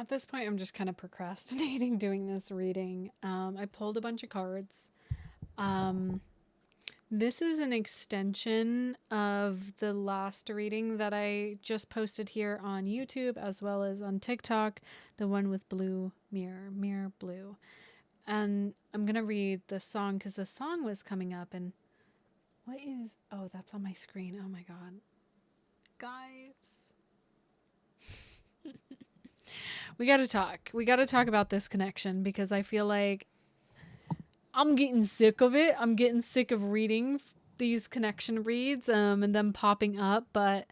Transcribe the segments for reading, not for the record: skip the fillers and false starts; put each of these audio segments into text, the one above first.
At this point, I'm just kind of procrastinating doing this reading. I pulled a bunch of cards. Um, this is an extension of the last reading that I just posted here on YouTube as well as on TikTok, the one with blue mirror, mirror blue. And I'm going to read the song because the song was coming up. And what is. Oh, that's on my screen. Oh my God. Guys. We got to talk. We got to talk about this connection because I feel like I'm getting sick of it. I'm getting sick of reading these connection reads and them popping up, but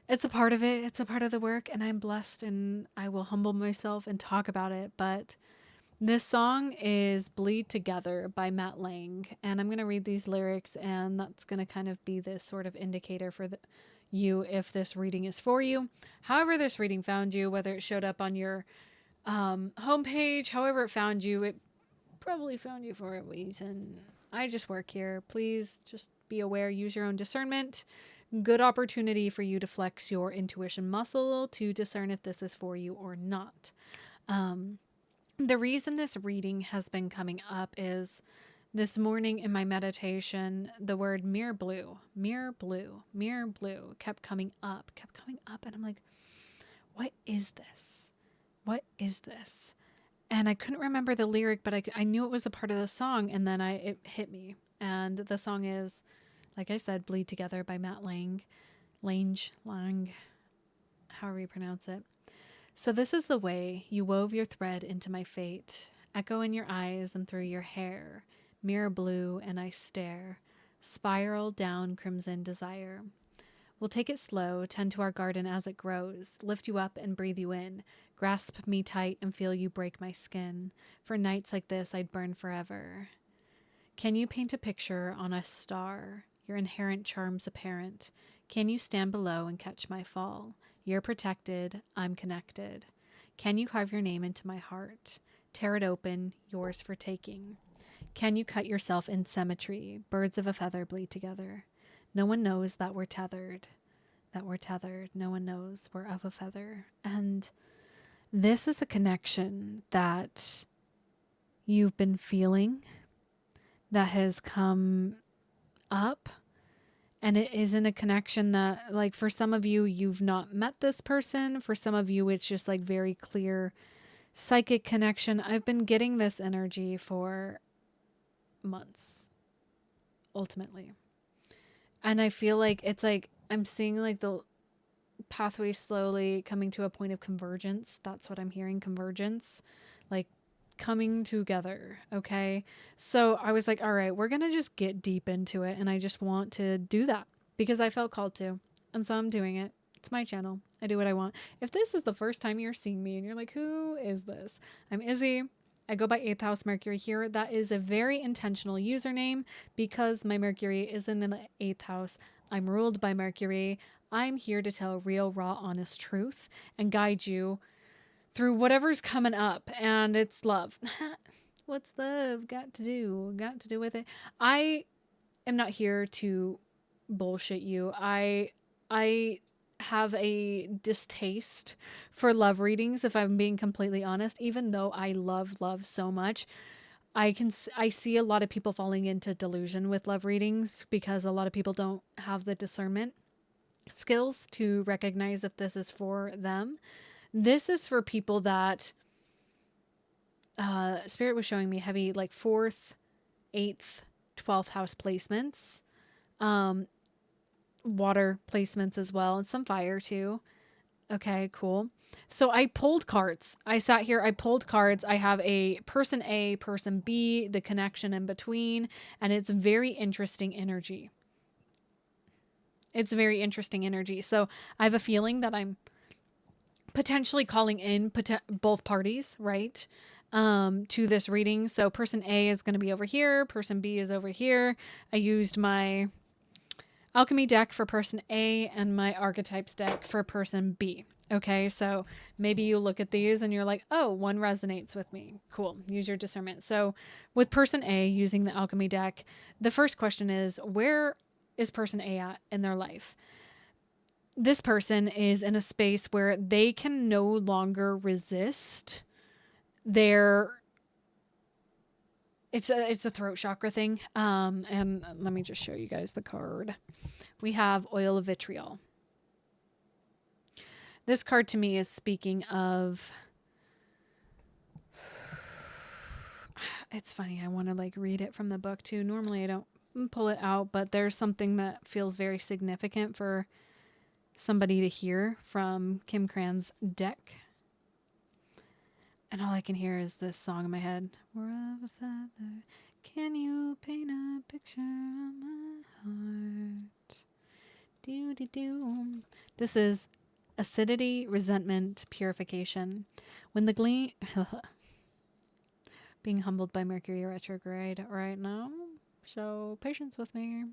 it's a part of it. It's a part of the work, and I'm blessed and I will humble myself and talk about it. But this song is Bleed Together by Matt Lang, and I'm going to read these lyrics, and that's going to kind of be this sort of indicator for you if this reading is for you. However, this reading found you, whether it showed up on your homepage, however it found you, it probably found you for a reason. I just work here. Please just be aware, use your own discernment. Good opportunity for you to flex your intuition muscle to discern if this is for you or not. The reason this reading has been coming up is this morning in my meditation, the word mirror blue, mirror blue, mirror blue kept coming up. And I'm like, what is this? What is this? And I couldn't remember the lyric, but I knew it was a part of the song, and then it hit me. And the song is, like I said, Bleed Together by Matt Lang. Lang, however you pronounce it. So this is the way you wove your thread into my fate, echo in your eyes and through your hair, mirror blue and I stare, spiral down crimson desire. We'll take it slow, tend to our garden as it grows, lift you up and breathe you in, grasp me tight and feel you break my skin. For nights like this, I'd burn forever. Can you paint a picture on a star? Your inherent charms apparent. Can you stand below and catch my fall? You're protected, I'm connected. Can you carve your name into my heart? Tear it open, yours for taking. Can you cut yourself in symmetry? Birds of a feather bleed together. No one knows that we're tethered. No one knows we're of a feather. And this is a connection that you've been feeling that has come up. And it isn't a connection that, like, for some of you, you've not met this person. For some of you, it's just like very clear psychic connection. I've been getting this energy for months, ultimately. And I feel like it's like I'm seeing like the pathway slowly coming to a point of convergence. That's what I'm hearing, convergence. Like coming together. Okay. So I was like, all right, we're going to just get deep into it. And I just want to do that because I felt called to. And so I'm doing it. It's my channel. I do what I want. If this is the first time you're seeing me and you're like, who is this? I'm Izzy. I go by 8th House Mercury here. That is a very intentional username because my Mercury is in the 8th house. I'm ruled by Mercury. I'm here to tell real, raw, honest truth and guide you through whatever's coming up, and it's love. What's love got to do? Got to do with it? I am not here to bullshit you. I have a distaste for love readings, if I'm being completely honest. Even though I love so much, I see a lot of people falling into delusion with love readings because a lot of people don't have the discernment skills to recognize if this is for them. This is for people that Spirit was showing me heavy, like 4th, 8th, 12th house placements, water placements as well, and some fire too. Okay, cool. So I pulled cards. I sat here, I pulled cards. I have a person A, person B, the connection in between, and it's very interesting energy. It's very interesting energy. So I have a feeling that I'm potentially calling in both parties, right, to this reading. So person A is going to be over here. Person B is over here. I used my alchemy deck for person A and my archetypes deck for person B. Okay, so maybe you look at these and you're like, oh, one resonates with me. Cool. Use your discernment. So with person A, using the alchemy deck, the first question is, where is person A at in their life? this person is in a space where they can no longer resist their it's a throat chakra thing. And let me just show you guys the card. We have oil of vitriol. This card to me is speaking of, it's funny, I want to like read it from the book too. Normally I don't pull it out, but there's something that feels very significant for somebody to hear from Kim Cran's deck. And all I can hear is this song in my head. We're of a feather. Can you paint a picture of my heart? Do. This is acidity, resentment, purification. When the gleam... Being humbled by Mercury retrograde right now. So patience with me.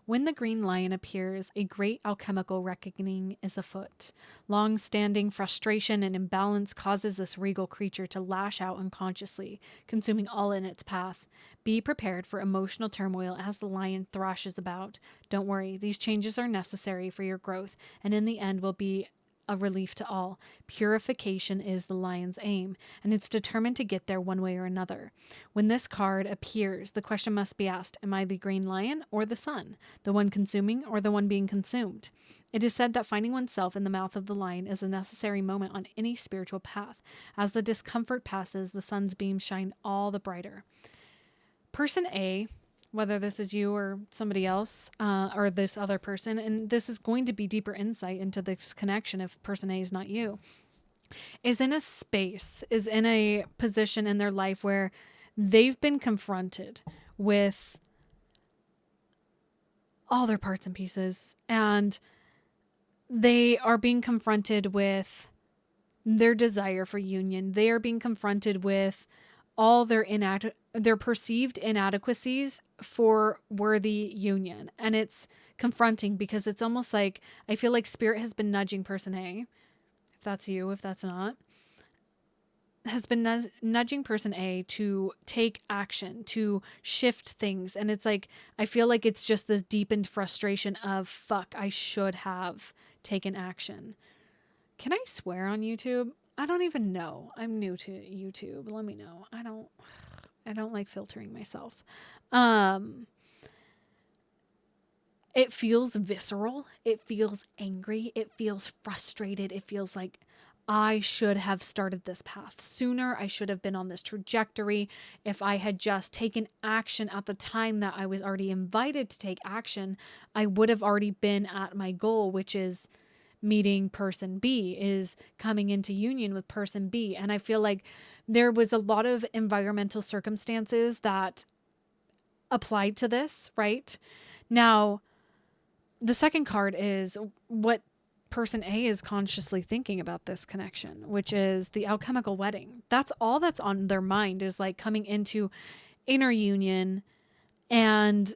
When the green lion appears, a great alchemical reckoning is afoot. Long-standing frustration and imbalance causes this regal creature to lash out unconsciously, consuming all in its path. Be prepared for emotional turmoil as the lion thrashes about. Don't worry, these changes are necessary for your growth, and in the end will be a relief to all. Purification is the lion's aim, and it's determined to get there one way or another. When this card appears, the question must be asked, am I the green lion or the sun? The one consuming or the one being consumed? It is said that finding oneself in the mouth of the lion is a necessary moment on any spiritual path. As the discomfort passes, the sun's beams shine all the brighter. Person A, whether this is you or somebody else, or this other person, and this is going to be deeper insight into this connection if person A is not you, is in a space, is in a position in their life where they've been confronted with all their parts and pieces, and they are being confronted with their desire for union. They are being confronted with all their perceived inadequacies for worthy union. And it's confronting because it's almost like, I feel like spirit has been nudging person A, if that's you, if that's not, has been nudging person A to take action, to shift things. And it's like, I feel like it's just this deepened frustration of, fuck, I should have taken action. Can I swear on YouTube? I don't even know. I'm new to YouTube. Let me know. I don't like filtering myself. It feels visceral. It feels angry. It feels frustrated. It feels like I should have started this path sooner. I should have been on this trajectory. If I had just taken action at the time that I was already invited to take action, I would have already been at my goal, which is meeting person B, is coming into union with person B. And I feel like there was a lot of environmental circumstances that applied to this, right? Now, the second card is what person A is consciously thinking about this connection, which is the alchemical wedding. That's all that's on their mind, is like coming into inner union and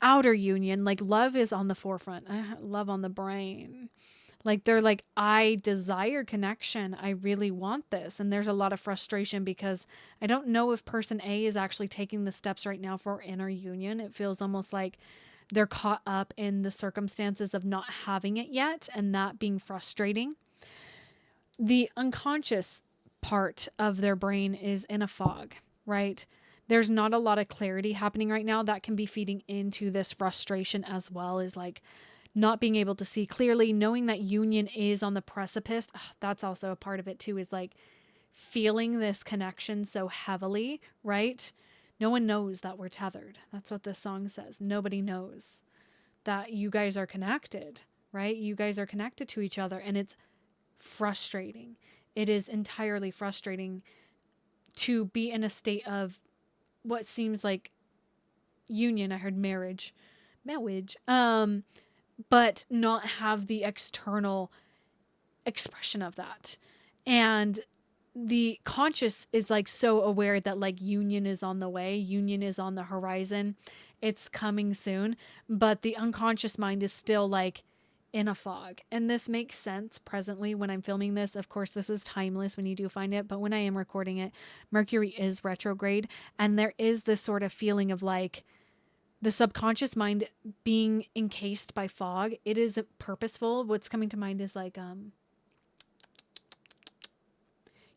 outer union. Like love is on the forefront, love on the brain. Like they're like, I desire connection. I really want this. And there's a lot of frustration because I don't know if person A is actually taking the steps right now for inner union. It feels almost like they're caught up in the circumstances of not having it yet, and that being frustrating. The unconscious part of their brain is in a fog, right? There's not a lot of clarity happening right now that can be feeding into this frustration as well, is like not being able to see clearly, knowing that union is on the precipice. That's also a part of it too, is like feeling this connection so heavily, right? No one knows that we're tethered. That's what this song says. Nobody knows that you guys are connected, right? You guys are connected to each other, and it's frustrating. It is entirely frustrating to be in a state of what seems like union. I heard marriage, but not have the external expression of that. And the conscious is like so aware that like union is on the way, union is on the horizon, it's coming soon, but the unconscious mind is still like in a fog. And this makes sense presently when I'm filming this. Of course, this is timeless when you do find it, but when I am recording it, Mercury is retrograde, and there is this sort of feeling of like the subconscious mind being encased by fog, it is purposeful. What's coming to mind is like,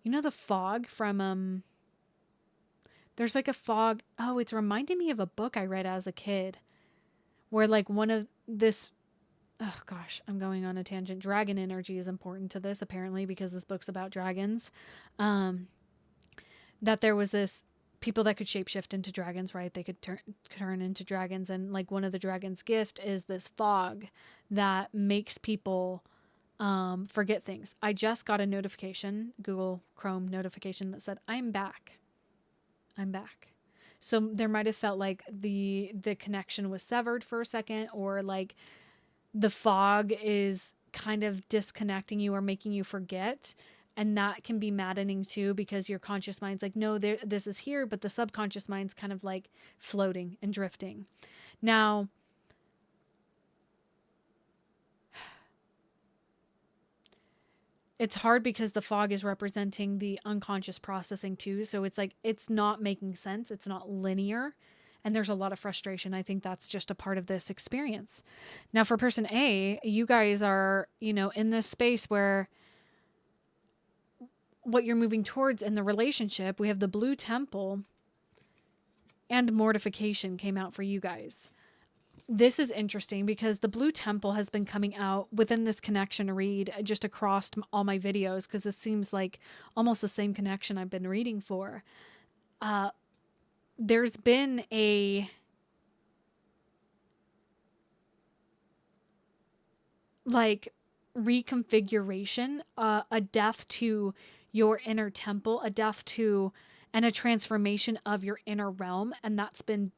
you know, the fog from, there's like a fog. Oh, it's reminding me of a book I read as a kid where like one of this, oh gosh, I'm going on a tangent. Dragon energy is important to this apparently because this book's about dragons. That there was this people that could shapeshift into dragons, right? They could turn into dragons. And like one of the dragon's gift is this fog that makes people forget things. I just got a notification, Google Chrome notification that said, I'm back. I'm back. So there might have felt like the connection was severed for a second, or like the fog is kind of disconnecting you or making you forget. And that can be maddening too, because your conscious mind's like, no, this is here, but the subconscious mind's kind of like floating and drifting. Now, it's hard because the fog is representing the unconscious processing too. So it's like, it's not making sense. It's not linear. And there's a lot of frustration. I think that's just a part of this experience. Now for person A, you guys are, you know, in this space where what you're moving towards in the relationship, we have the blue temple and mortification came out for you guys. This is interesting because the blue temple has been coming out within this connection read just across all my videos, because this seems like almost the same connection I've been reading for. There's been a like reconfiguration, a death to your inner temple, a death to and a transformation of your inner realm. And that's been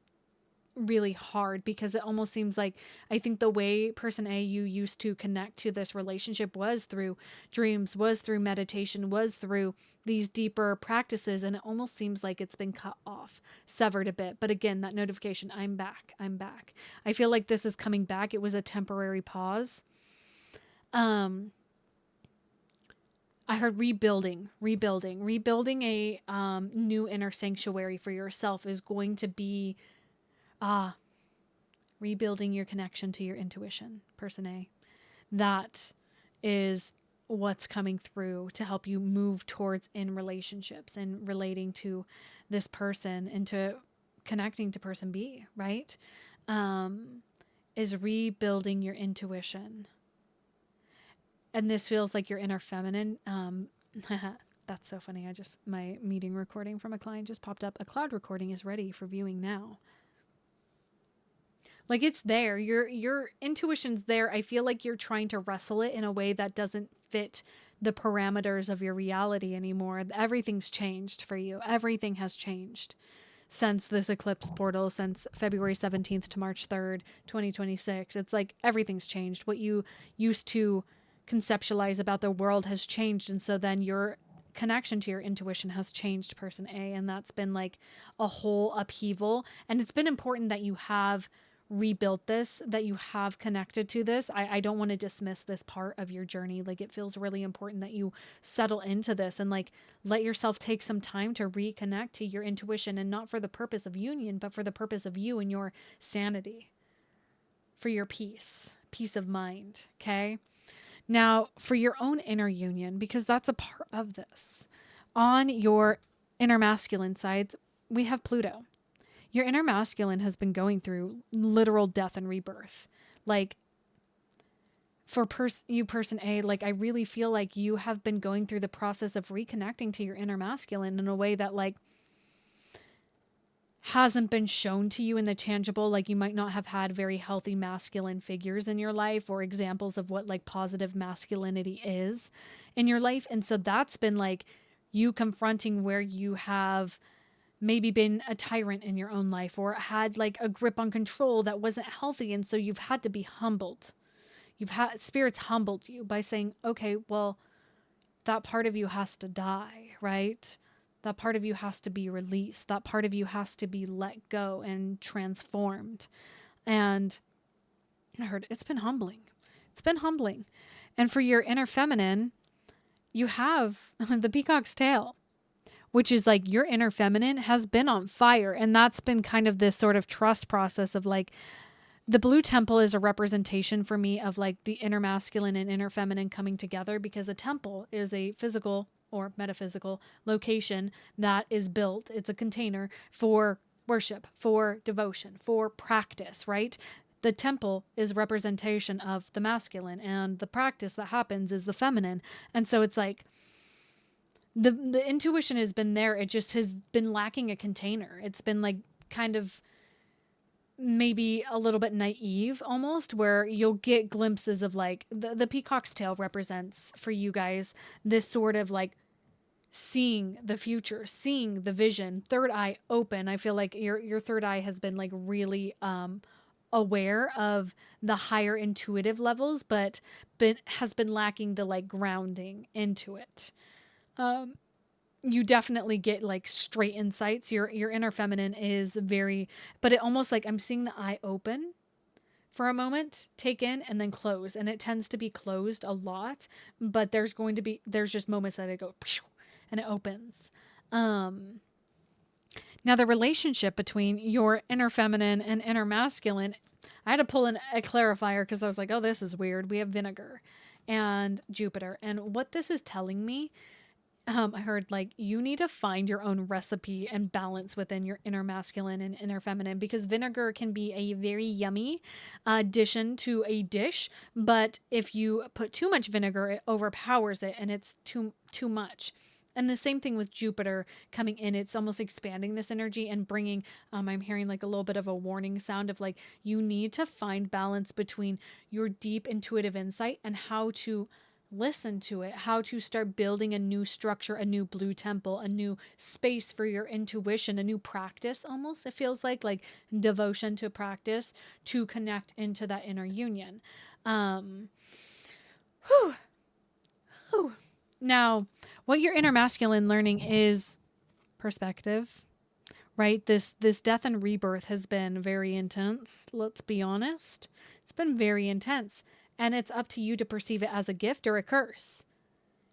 really hard because it almost seems like, I think the way person A, you used to connect to this relationship was through dreams, was through meditation, was through these deeper practices. And it almost seems like it's been cut off, severed a bit. But again, that notification, I'm back. I'm back. I feel like this is coming back. It was a temporary pause. I heard rebuilding a new inner sanctuary for yourself is going to be rebuilding your connection to your intuition, person A. That is what's coming through to help you move towards in relationships and relating to this person and to connecting to person B, right? Is rebuilding your intuition. And this feels like your inner feminine. That's so funny. My meeting recording from a client just popped up. A cloud recording is ready for viewing now. Like it's there. Your intuition's there. I feel like you're trying to wrestle it in a way that doesn't fit the parameters of your reality anymore. Everything's changed for you. Everything has changed since this eclipse portal, since February 17th to March 3rd, 2026. It's like everything's changed. What you used to conceptualize about the world has changed, and so then your connection to your intuition has changed, person A, and that's been like a whole upheaval. And it's been important that you have rebuilt this, that you have connected to this. I don't want to dismiss this part of your journey. Like it feels really important that you settle into this and like let yourself take some time to reconnect to your intuition, and not for the purpose of union, but for the purpose of you and your sanity, for your peace of mind. Okay. Now, for your own inner union, because that's a part of this, on your inner masculine sides, we have Pluto. Your inner masculine has been going through literal death and rebirth. Like, for you, person A, like, I really feel like you have been going through the process of reconnecting to your inner masculine in a way that, like, hasn't been shown to you in the tangible. Like you might not have had very healthy masculine figures in your life or examples of what like positive masculinity is in your life. And so that's been like you confronting where you have maybe been a tyrant in your own life or had like a grip on control that wasn't healthy. And so you've had to be humbled. Spirits humbled you by saying, okay, well, that part of you has to die, right? That part of you has to be released. That part of you has to be let go and transformed. And I heard it's been humbling. It's been humbling. And for your inner feminine, you have the peacock's tail, which is like your inner feminine has been on fire. And that's been kind of this sort of trust process of like, the blue temple is a representation for me of like the inner masculine and inner feminine coming together, because a temple is a physical or metaphysical location that is built. It's a container for worship, for devotion, for practice, right? The temple is representation of the masculine, and the practice that happens is the feminine. And so it's like the intuition has been there. It just has been lacking a container. It's been like kind of maybe a little bit naive almost, where you'll get glimpses of like the peacock's tail represents for you guys this sort of like seeing the future, seeing the vision, third eye open. I feel like your third eye has been like really aware of the higher intuitive levels, but has been lacking the like grounding into it. You definitely get like straight insights. Your inner feminine is very, but it almost like I'm seeing the eye open for a moment, take in, and then close. And it tends to be closed a lot, but there's just moments that it go and it opens. Now the relationship between your inner feminine and inner masculine, I had to pull in a clarifier because I was like, oh, this is weird. We have vinegar and Jupiter. And what this is telling me, I heard like you need to find your own recipe and balance within your inner masculine and inner feminine, because vinegar can be a very yummy addition to a dish, but if you put too much vinegar, it overpowers it and it's too much. And the same thing with Jupiter coming in, it's almost expanding this energy and bringing, I'm hearing like a little bit of a warning sound of like, you need to find balance between your deep intuitive insight and how to listen to it, how to start building a new structure, a new blue temple, a new space for your intuition, a new practice almost. It feels like devotion to practice to connect into that inner union. Whew, whew. Now, what your inner masculine learning is perspective, right? This death and rebirth has been very intense. Let's be honest. It's been very intense. And it's up to you to perceive it as a gift or a curse.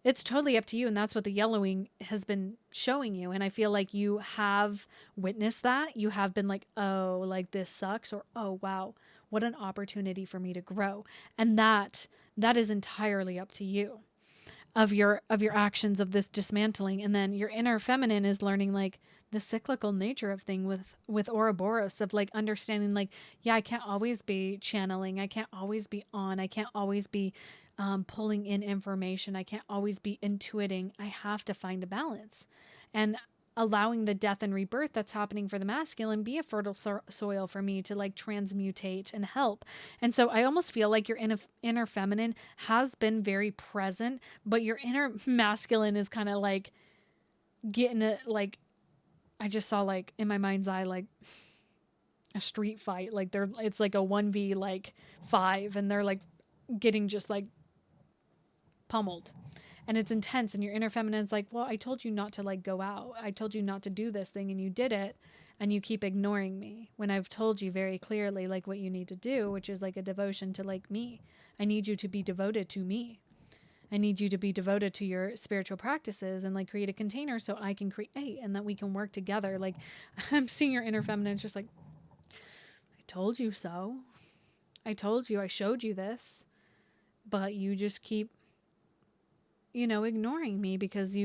It's totally up to you. And that's what the yellowing has been showing you. And I feel like you have witnessed that. You have been like, oh, like this sucks. Or, oh, wow, what an opportunity for me to grow. And that is entirely up to you of your actions of this dismantling. And then your inner feminine is learning like the cyclical nature of thing with Ouroboros, of like understanding like, yeah, I can't always be channeling, I can't always be on, I can't always be pulling in information, I can't always be intuiting. I have to find a balance, and allowing the death and rebirth that's happening for the masculine be a fertile soil for me to like transmutate and help. And so I almost feel like your inner feminine has been very present, but your inner masculine is kind of like getting it. Like I just saw like in my mind's eye like a street fight, like it's like a 1v like 5, and they're like getting just like pummeled, and it's intense. And your inner feminine is like, well, I told you not to like go out, I told you not to do this thing, and you did it, and you keep ignoring me when I've told you very clearly like what you need to do, which is like a devotion to like me. I need you to be devoted to me. I need you to be devoted to your spiritual practices and like create a container so I can create and that we can work together. Like I'm seeing your inner feminine, it's just like, I told you so. I told you, I showed you this, but you just keep ignoring me because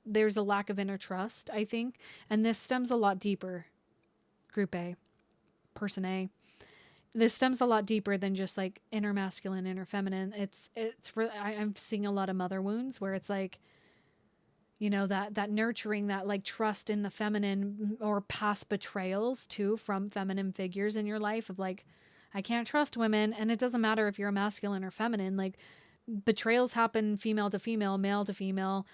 there's a lack of inner trust, I think. And this stems a lot deeper. Group A, person A. This stems a lot deeper than just like inner masculine, inner feminine. It's really, I'm seeing a lot of mother wounds where it's like, that nurturing, that like trust in the feminine, or past betrayals too from feminine figures in your life of like, I can't trust women. And it doesn't matter if you're a masculine or feminine, like betrayals happen female to female, male to female.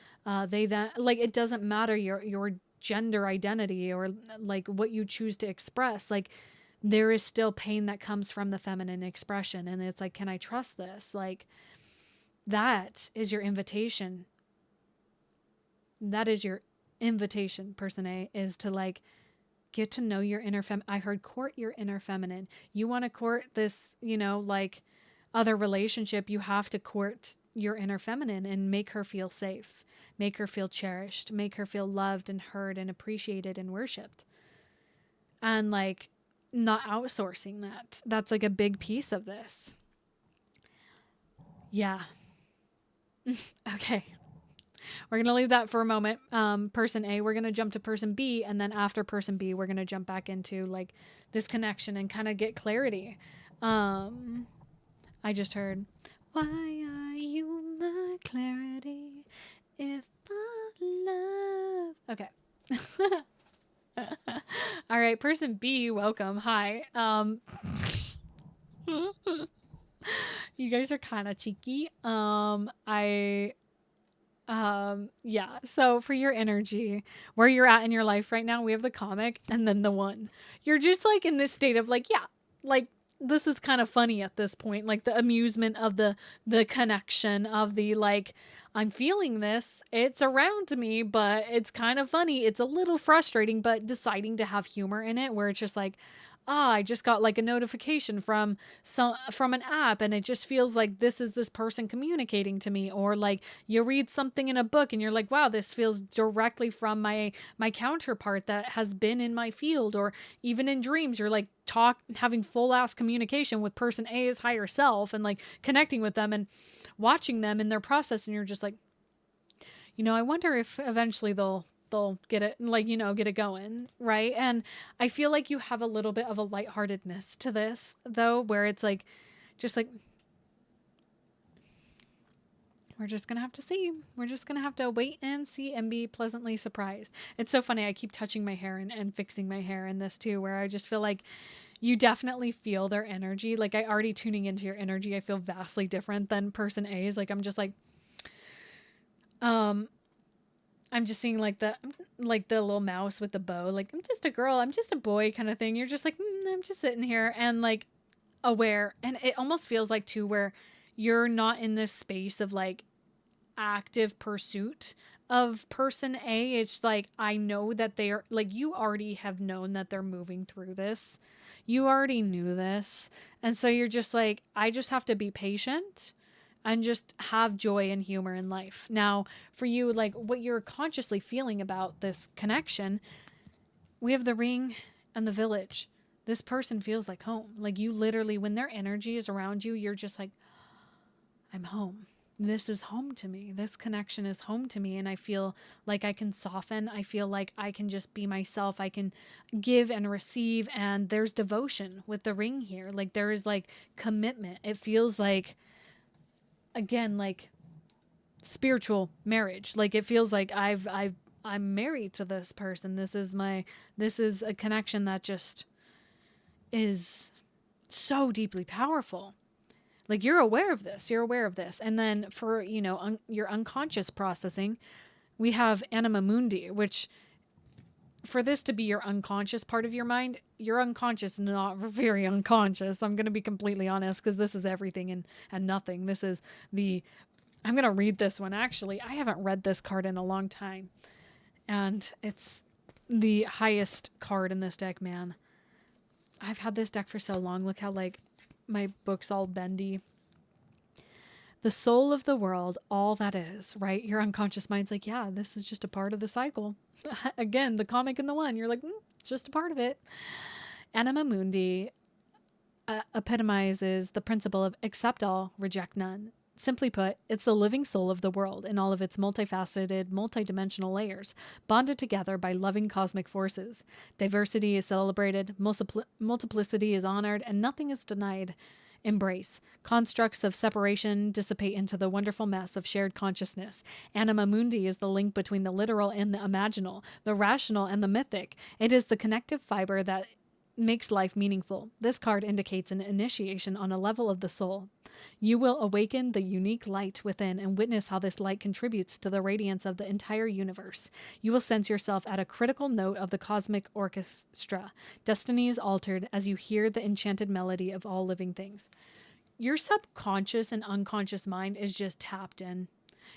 They then like, it doesn't matter your gender identity or like what you choose to express. Like there is still pain that comes from the feminine expression. And it's like, can I trust this? Like that is your invitation. That is your invitation, person A, is to like get to know your inner I heard court your inner feminine. You want to court this, like other relationship, you have to court your inner feminine and make her feel safe, make her feel cherished, make her feel loved and heard and appreciated and worshipped. And like, not outsourcing that. That's like a big piece of this. Yeah. Okay. We're going to leave that for a moment. Person A, we're going to jump to person B. And then after person B, we're going to jump back into like this connection and kind of get clarity. I just heard, why are you my clarity if I love? Okay. All right, person B, welcome. Hi. You guys are kind of cheeky. Yeah. So for your energy, where you're at in your life right now, we have the comic and then the one. You're just like in this state of like, yeah, like this is kind of funny at this point, like the amusement of the connection of the like, I'm feeling this, it's around me, but it's kind of funny, it's a little frustrating, but deciding to have humor in it where it's just like, I just got like a notification from an app and it just feels like this is this person communicating to me, or like you read something in a book and you're like, wow, this feels directly from my counterpart that has been in my field, or even in dreams you're like having full ass communication with person A's higher self and like connecting with them and watching them in their process, and you're just like, I wonder if eventually they'll get it, like, get it going, right? And I feel like you have a little bit of a lightheartedness to this though, where it's like, just like, we're just gonna have to see. We're just gonna have to wait and see and be pleasantly surprised. It's so funny. I keep touching my hair and fixing my hair in this too, where I just feel like you definitely feel their energy. Like I already tuning into your energy, I feel vastly different than person A's. Like I'm just like, I'm just seeing like the little mouse with the bow. Like, I'm just a girl, I'm just a boy kind of thing. You're just like, I'm just sitting here and like aware. And it almost feels like too where you're not in this space of like active pursuit of person A. It's like, I know that they are like, you already have known that they're moving through this. You already knew this. And so you're just like, I just have to be patient and just have joy and humor in life. Now, for you, like what you're consciously feeling about this connection, we have the ring and the village. This person feels like home. Like you literally, when their energy is around you, you're just like, I'm home. This is home to me. This connection is home to me. And I feel like I can soften. I feel like I can just be myself. I can give and receive. And there's devotion with the ring here. Like there is like commitment. It feels like, again, like spiritual marriage. Like it feels like I'm married to this person. This is a connection that just is so deeply powerful. Like you're aware of this. And then for, your unconscious processing, we have anima mundi, which for this to be your unconscious part of your mind, your unconscious, not very unconscious. I'm going to be completely honest, because this is everything and nothing. This is I'm going to read this one. Actually, I haven't read this card in a long time. And it's the highest card in this deck, man. I've had this deck for so long. Look how like my book's all bendy. The soul of the world, all that is, right? Your unconscious mind's like, yeah, this is just a part of the cycle. Again, the comic and the one. You're like, it's just a part of it. Anima mundi epitomizes the principle of accept all, reject none. Simply put, it's the living soul of the world in all of its multifaceted, multidimensional layers, bonded together by loving cosmic forces. Diversity is celebrated, multiplicity is honored, and nothing is denied. Embrace. Constructs of separation dissipate into the wonderful mess of shared consciousness. Anima mundi is the link between the literal and the imaginal, the rational and the mythic. It is the connective fiber that makes life meaningful. This card indicates an initiation on a level of the soul. You will awaken the unique light within and witness how this light contributes to the radiance of the entire universe. You will sense yourself at a critical note of the cosmic orchestra. Destiny is altered as you hear the enchanted melody of all living things. Your subconscious and unconscious mind is just tapped in.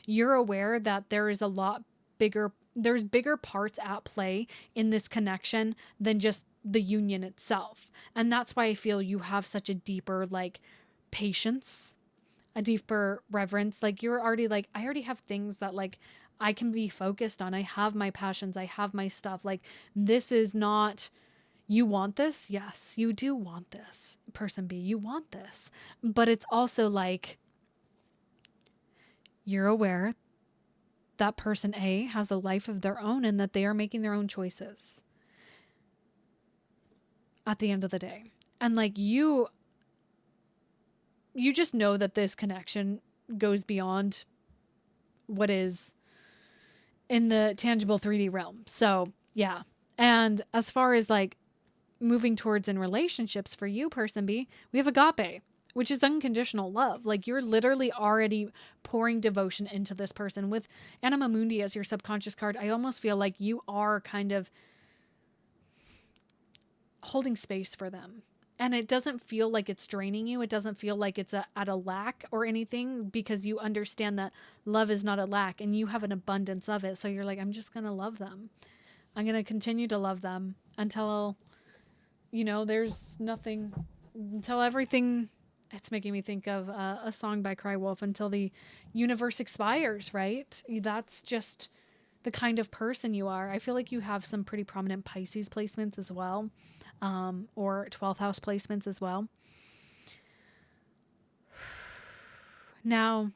You're aware that there is a lot there's bigger parts at play in this connection than just the union itself. And that's why I feel you have such a deeper, like, patience, a deeper reverence. Like you're already like, I already have things that like I can be focused on. I have my passions. I have my stuff. Like this is not, you want this? Yes, you do want this. Person B, you want this. But it's also like you're aware that person A has a life of their own and that they are making their own choices at the end of the day. And like you just know that this connection goes beyond what is in the tangible 3D realm. So, yeah. And as far as like moving towards in relationships for you, person B, we have agape, which is unconditional love. Like you're literally already pouring devotion into this person. With Anima Mundi as your subconscious card, I almost feel like you are kind of holding space for them. And it doesn't feel like it's draining you. It doesn't feel like it's at a lack or anything, because you understand that love is not a lack and you have an abundance of it. So you're like, I'm just going to love them. I'm going to continue to love them until, there's nothing, until everything. It's making me think of a song by Cry Wolf, until the universe expires, right? That's just the kind of person you are. I feel like you have some pretty prominent Pisces placements as well, or 12th house placements as well. Now,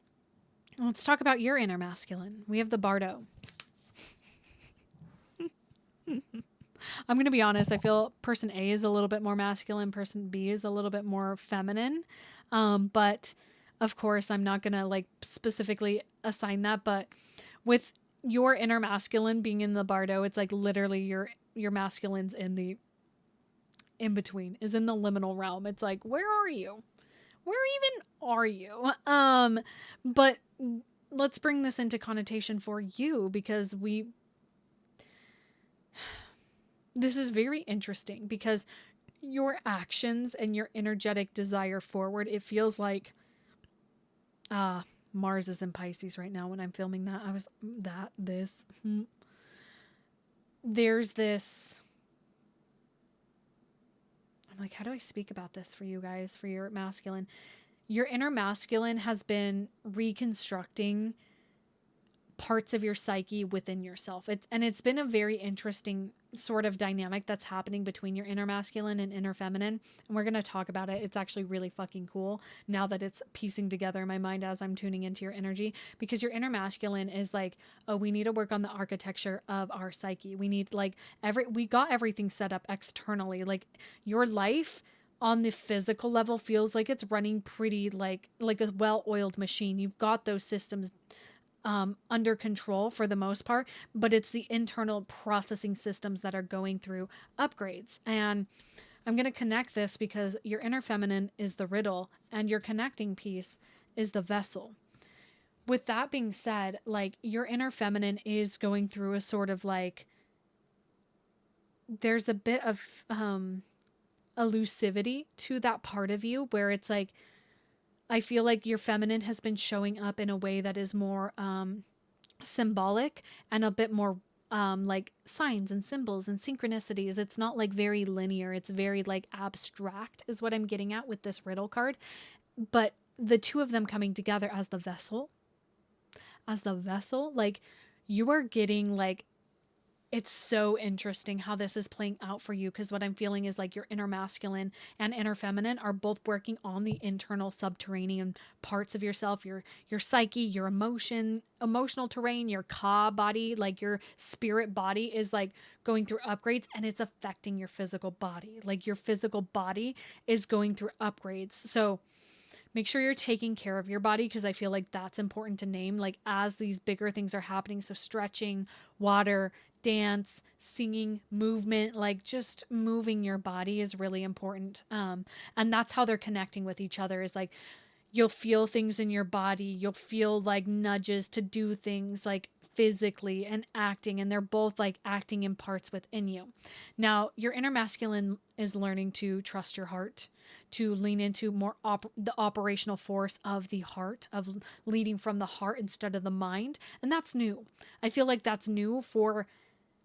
let's talk about your inner masculine. We have the Bardo. I'm going to be honest. I feel person A is a little bit more masculine. Person B is a little bit more feminine. But of course, I'm not going to like specifically assign that. But with your inner masculine being in the Bardo, it's like literally your masculine's in the in between, is in the liminal realm. It's like, where are you? Where even are you? But let's bring this into connotation for you, because this is very interesting, because your actions and your energetic desire forward, it feels like Mars is in Pisces right now when I'm filming that. There's this, I'm like, how do I speak about this for you guys, for your masculine? Your inner masculine has been reconstructing parts of your psyche within yourself. It's been a very interesting sort of dynamic that's happening between your inner masculine and inner feminine. And we're going to talk about it. It's actually really fucking cool now that it's piecing together in my mind as I'm tuning into your energy, because your inner masculine is like, oh, we need to work on the architecture of our psyche. We need we got everything set up externally. Like your life on the physical level feels like it's running pretty like a well-oiled machine. You've got those systems under control for the most part, but it's the internal processing systems that are going through upgrades. And I'm going to connect this because your inner feminine is the riddle and your connecting piece is the vessel. With that being said, like your inner feminine is going through a sort of like, there's a bit of elusivity to that part of you where it's like, I feel like your feminine has been showing up in a way that is more symbolic and a bit more like signs and symbols and synchronicities. It's not like very linear. It's very like abstract is what I'm getting at with this riddle card. But the two of them coming together as the vessel, like you are getting like, it's so interesting how this is playing out for you, because what I'm feeling is like your inner masculine and inner feminine are both working on the internal subterranean parts of yourself, your psyche, your emotional terrain, your ka body, like your spirit body is like going through upgrades, and it's affecting your physical body. Like your physical body is going through upgrades. So make sure you're taking care of your body, because I feel like that's important to name, like as these bigger things are happening. So stretching, water, dance, singing, movement, like just moving your body is really important. And that's how they're connecting with each other, is like you'll feel things in your body. You'll feel like nudges to do things like physically and acting, and they're both like acting in parts within you. Now, your inner masculine is learning to trust your heart, to lean into more the operational force of the heart, of leading from the heart instead of the mind. And that's new. I feel like that's new for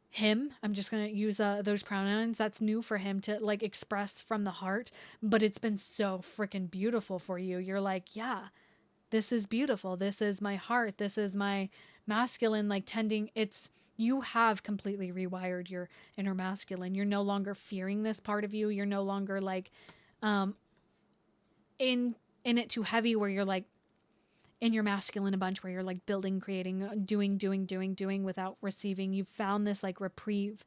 him, I'm just going to use those pronouns, that's new for him to like express from the heart, but it's been so freaking beautiful for you. You're like, yeah, this is beautiful. This is my heart. This is my masculine, like tending. It's, you have completely rewired your inner masculine. You're no longer fearing this part of you. You're no longer like um, in it too heavy where you're like in your masculine a bunch where you're like building, creating, doing without receiving. You've found this like reprieve.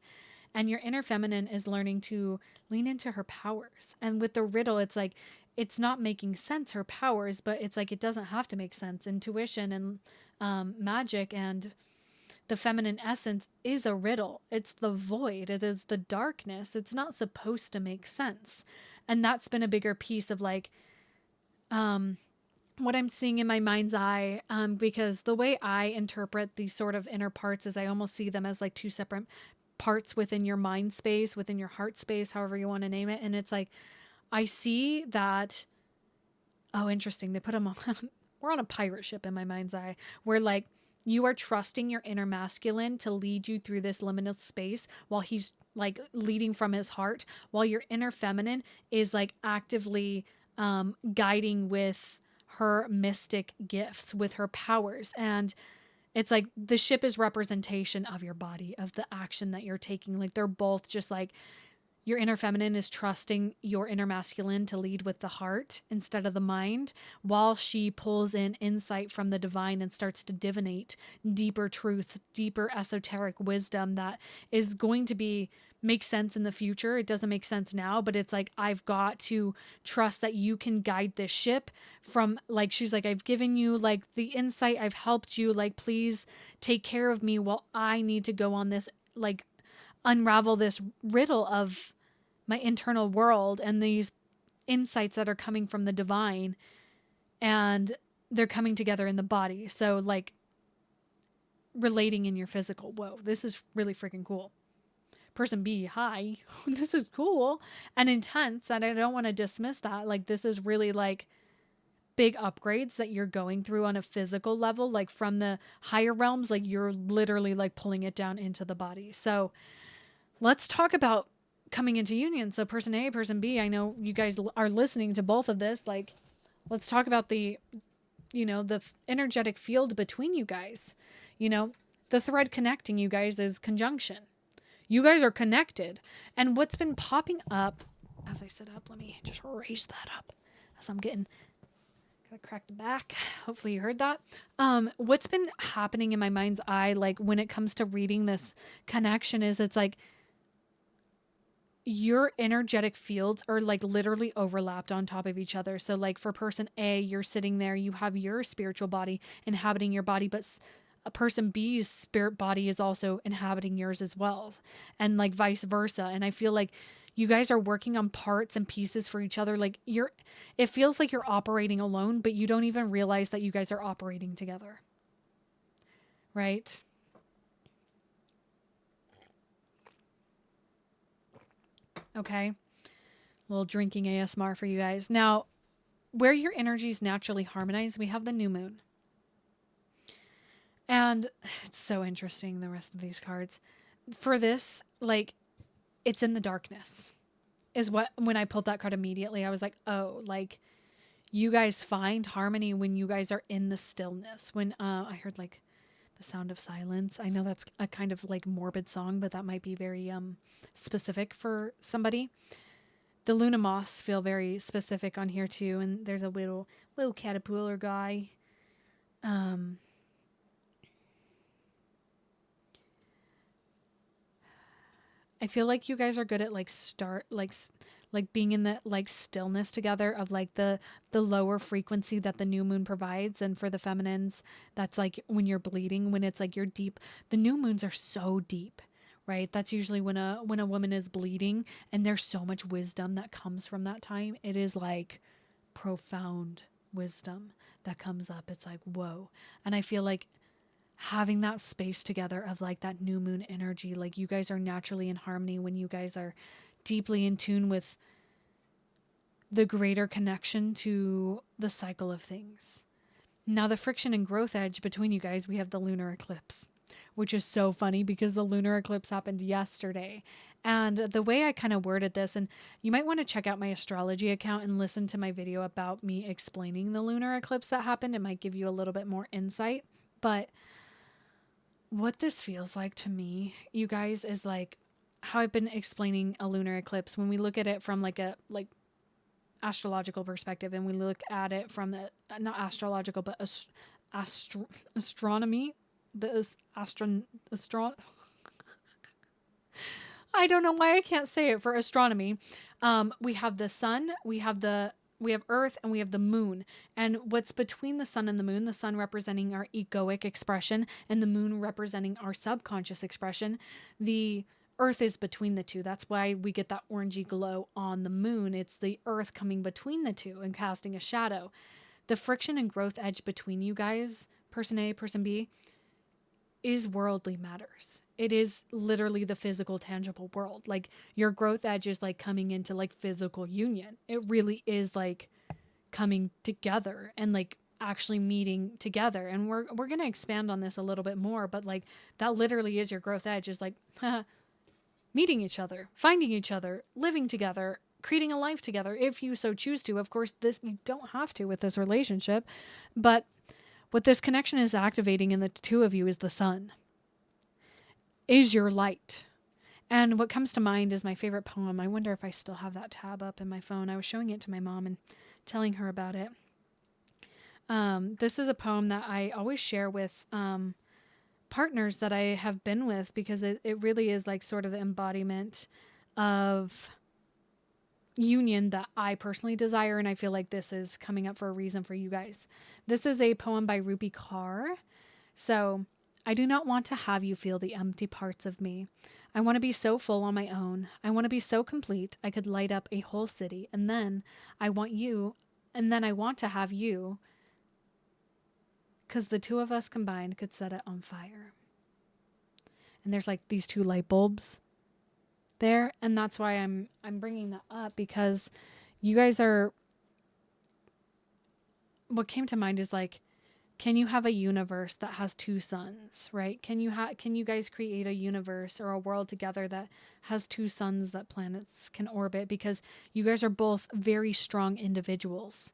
And your inner feminine is learning to lean into her powers. And with the riddle, it's like, it's not making sense, her powers, but it's like, it doesn't have to make sense. Intuition and magic and the feminine essence is a riddle. It's the void. It is the darkness. It's not supposed to make sense. And that's been a bigger piece of like, what I'm seeing in my mind's eye, because the way I interpret these sort of inner parts is I almost see them as like two separate parts within your mind space, within your heart space, however you want to name it. And it's like, I see that, oh, interesting. They put them on, we're on a pirate ship in my mind's eye, where like you are trusting your inner masculine to lead you through this liminal space while he's like leading from his heart, while your inner feminine is like actively guiding with her mystic gifts, with her powers. And it's like the ship is representation of your body, of the action that you're taking. Like they're both just like, your inner feminine is trusting your inner masculine to lead with the heart instead of the mind, while she pulls in insight from the divine and starts to divinate deeper truth, deeper esoteric wisdom that is going to be make sense in the future. It doesn't make sense now, but it's like, I've got to trust that you can guide this ship from, like, she's like, I've given you like the insight, I've helped you, like, please take care of me while I need to go on this, like, unravel this riddle of my internal world and these insights that are coming from the divine, and they're coming together in the body. So like relating in your physical. Whoa, this is really freaking cool. Person B, hi. This is cool and intense, and I don't want to dismiss that. Like, this is really like big upgrades that you're going through on a physical level, like from the higher realms, like you're literally like pulling it down into the body. So let's talk about coming into union. So person A, person B, I know you guys are listening to both of this. Like, let's talk about the, the energetic field between you guys. The thread connecting you guys is conjunction. You guys are connected. And what's been popping up as I sit up, let me just raise that up as I'm getting, gotta crack the back. Hopefully you heard that. What's been happening in my mind's eye, like when it comes to reading this connection, is it's like, your energetic fields are like literally overlapped on top of each other. So like for person A, you're sitting there, you have your spiritual body inhabiting your body, but a person B's spirit body is also inhabiting yours as well. And like vice versa. And I feel like you guys are working on parts and pieces for each other. Like it feels like you're operating alone, but you don't even realize that you guys are operating together. Right? Okay. A little drinking ASMR for you guys. Now, where your energies naturally harmonize, we have the new moon. And it's so interesting, the rest of these cards. For this, like, it's in the darkness. Is what, when I pulled that card immediately, I was like, oh, like, you guys find harmony when you guys are in the stillness. When I heard, like, the sound of silence. I know that's a kind of, like, morbid song, but that might be very specific for somebody. The Luna moths feel very specific on here too, and there's a little caterpillar guy. I feel like you guys are good at like being in that like stillness together of like the lower frequency that the new moon provides. And for the feminines, that's like when you're bleeding, when it's like you're deep. The new moons are so deep. Right? That's usually when a woman is bleeding, and there's so much wisdom that comes from that time. It is like profound wisdom that comes up. It's like, whoa. And I feel like having that space together of like that new moon energy, like you guys are naturally in harmony when you guys are deeply in tune with the greater connection to the cycle of things. Now, the friction and growth edge between you guys, we have the lunar eclipse, which is so funny because the lunar eclipse happened yesterday. And the way I kind of worded this, and you might want to check out my astrology account and listen to my video about me explaining the lunar eclipse that happened. It might give you a little bit more insight. But what this feels like to me, you guys, is like how I've been explaining a lunar eclipse when we look at it from like a astrological perspective, and we look at it from the not astrological but astronomy, the I don't know why I can't say it for astronomy. We have the sun, we have Earth, and we have the moon. And what's between the sun and the sun representing our egoic expression and the moon representing our subconscious expression, the Earth is between the two. That's why we get that orangey glow on the moon. It's the Earth coming between the two and casting a shadow. The friction and growth edge between you guys, person A, person B, is worldly matters. It is literally the physical, tangible world. Like your growth edge is like coming into like physical union. It really is like coming together and like actually meeting together. And we're going to expand on this a little bit more, but like that literally is your growth edge, is like meeting each other, finding each other, living together, creating a life together if you so choose to. Of course, this you don't have to with this relationship, but what this connection is activating in the two of you is the sun, is your light. And what comes to mind is my favorite poem. I wonder if I still have that tab up in my phone. I was showing it to my mom and telling her about it. This is a poem that I always share with partners that I have been with, because it really is like sort of the embodiment of union that I personally desire, and I feel like this is coming up for a reason for you guys. This is a poem by Rupi Kaur. So, I do not want to have you feel the empty parts of me. I want to be so full on my own. I want to be so complete I could light up a whole city, and then I want to have you, because the two of us combined could set it on fire. And there's like these two light bulbs there, and that's why I'm bringing that up, because you guys are, what came to mind is like, can you have a universe that has two suns, right? Can you guys create a universe or a world together that has two suns that planets can orbit? Because you guys are both very strong individuals,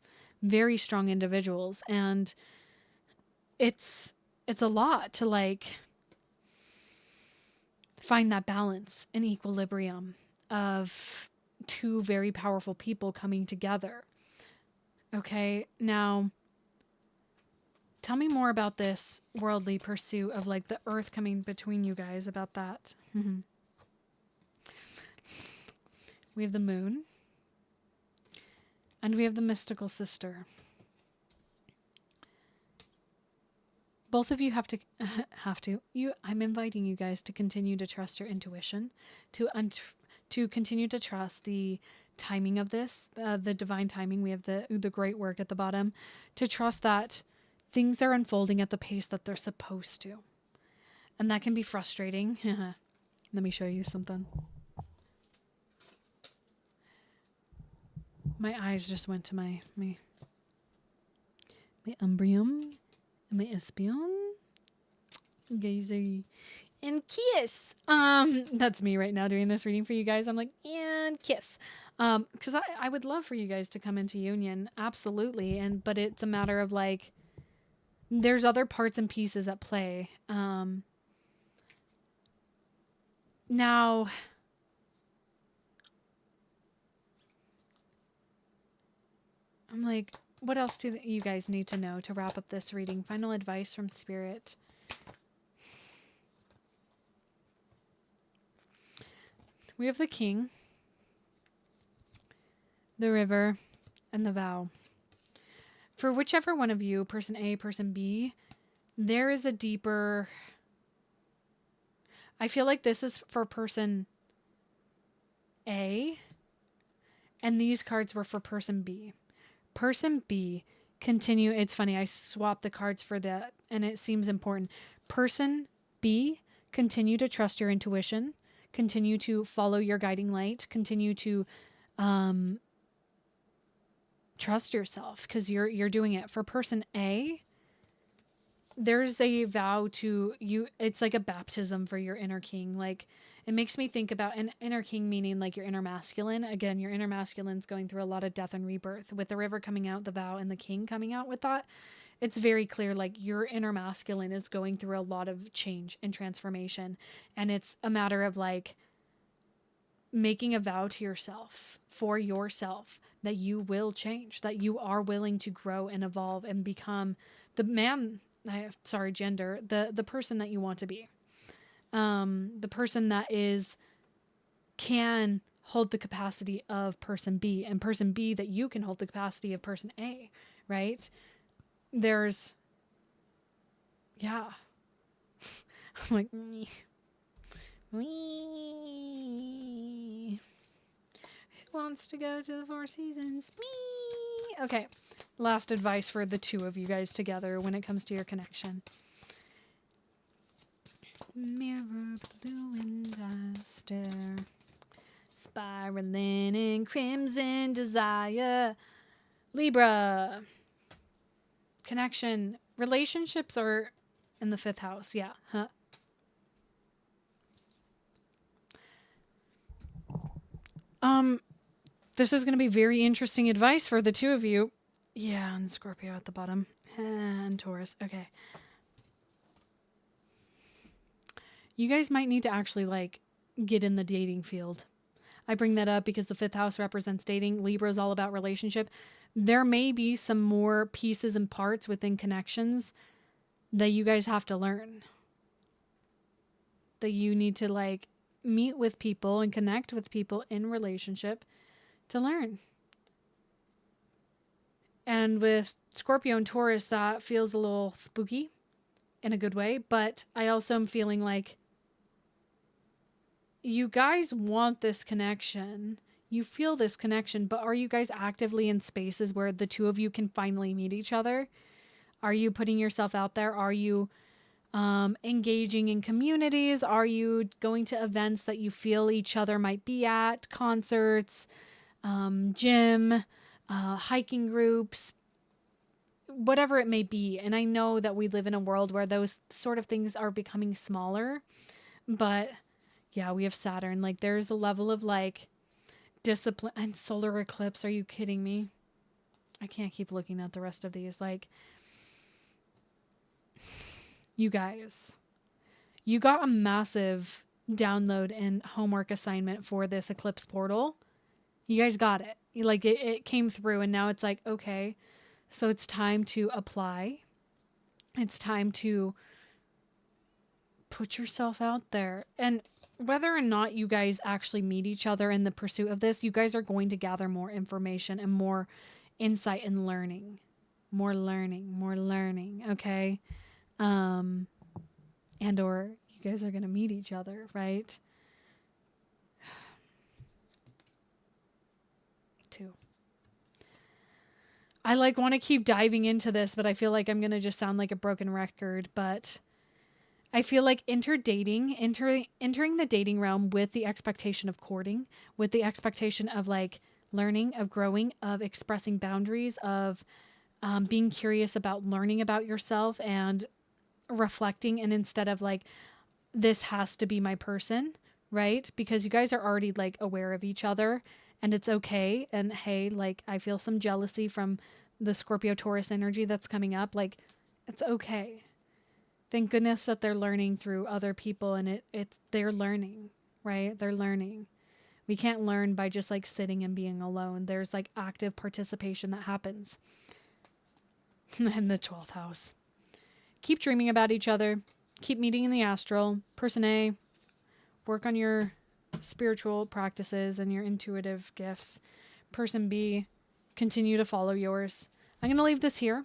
and it's a lot to like find that balance and equilibrium of two very powerful people coming together. Okay, now tell me more about this worldly pursuit of like the earth coming between you guys, about that. We have the moon, and we have the mystical sister. Both of you I'm inviting you guys to continue to trust your intuition, to continue to trust the timing of this, the divine timing. We have the great work at the bottom, to trust that things are unfolding at the pace that they're supposed to. And that can be frustrating. Let me show you something. My eyes just went to my umbrium and my espion. Geyser. And kiss. That's me right now doing this reading for you guys. I'm like, and kiss. Because I would love for you guys to come into union. Absolutely. But it's a matter of like, there's other parts and pieces at play. Now, I'm like, what else do you guys need to know to wrap up this reading? Final advice from Spirit. We have the King, the River, and the Vow. For whichever one of you, person A, person B, there is a deeper... I feel like this is for person A, and these cards were for person B. Person B, continue. It's funny, I swapped the cards for that, and it seems important. Person B, continue to trust your intuition. Continue to follow your guiding light. Continue to trust yourself, because you're doing it. For person A, there's a vow to you. It's like a baptism for your inner king. Like, it makes me think about an inner king, meaning like your inner masculine. Again, your inner masculine's going through a lot of death and rebirth. With the river coming out, the vow, and the king coming out with that, it's very clear like your inner masculine is going through a lot of change and transformation. And it's a matter of like making a vow to yourself, for yourself, that you will change, that you are willing to grow and evolve and become the man, gender, the person that you want to be. The person that can hold the capacity of person B, and person B that you can hold the capacity of person A, right? There's, yeah. I'm like, me. Who wants to go to the Four Seasons? Me. Okay. Last advice for the two of you guys together when it comes to your connection. Mirror blue and I stare, spiraling in crimson desire. Libra. Connection. Relationships are in the 5th house. Yeah. Huh. This is going to be very interesting advice for the two of you. Yeah, and Scorpio at the bottom. And Taurus. Okay. You guys might need to actually, like, get in the dating field. I bring that up because the 5th house represents dating. Libra is all about relationship. There may be some more pieces and parts within connections that you guys have to learn. That you need to, like, meet with people and connect with people in relationship to learn. And with Scorpio and Taurus, that feels a little spooky in a good way. But I also am feeling like you guys want this connection. You feel this connection, but are you guys actively in spaces where the two of you can finally meet each other? Are you putting yourself out there? Are you engaging in communities? Are you going to events that you feel each other might be at? Concerts, gym, hiking groups, whatever it may be. And I know that we live in a world where those sort of things are becoming smaller, but yeah, we have Saturn. Like, there's a level of like discipline and solar eclipse. Are you kidding me? I can't keep looking at the rest of these. Like, you guys, you got a massive download and homework assignment for this eclipse portal. You guys got it. Like, it came through, and now it's like, okay, so it's time to apply. It's time to put yourself out there. And whether or not you guys actually meet each other in the pursuit of this, you guys are going to gather more information and more insight and learning. More learning, okay? And or you guys are going to meet each other, right? 2. I like want to keep diving into this, but I feel like I'm going to just sound like a broken record, but I feel like entering the dating realm with the expectation of courting, with the expectation of like learning, of growing, of expressing boundaries, of being curious about learning about yourself and reflecting, and instead of like, this has to be my person, right? Because you guys are already like aware of each other, and it's okay. And hey, like, I feel some jealousy from the Scorpio Taurus energy that's coming up. Like, it's okay. Thank goodness that they're learning through other people, and they're learning, right? They're learning. We can't learn by just like sitting and being alone. There's like active participation that happens. In the 12th house. Keep dreaming about each other. Keep meeting in the astral. Person A, work on your spiritual practices and your intuitive gifts. Person B, continue to follow yours. I'm going to leave this here.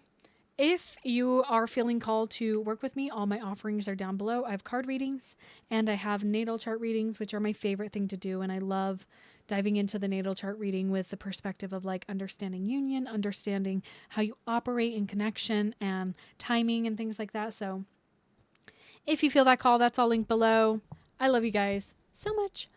If you are feeling called to work with me, all my offerings are down below. I have card readings and I have natal chart readings, which are my favorite thing to do. And I love diving into the natal chart reading with the perspective of like understanding union, understanding how you operate in connection and timing and things like that. So if you feel that call, that's all linked below. I love you guys so much.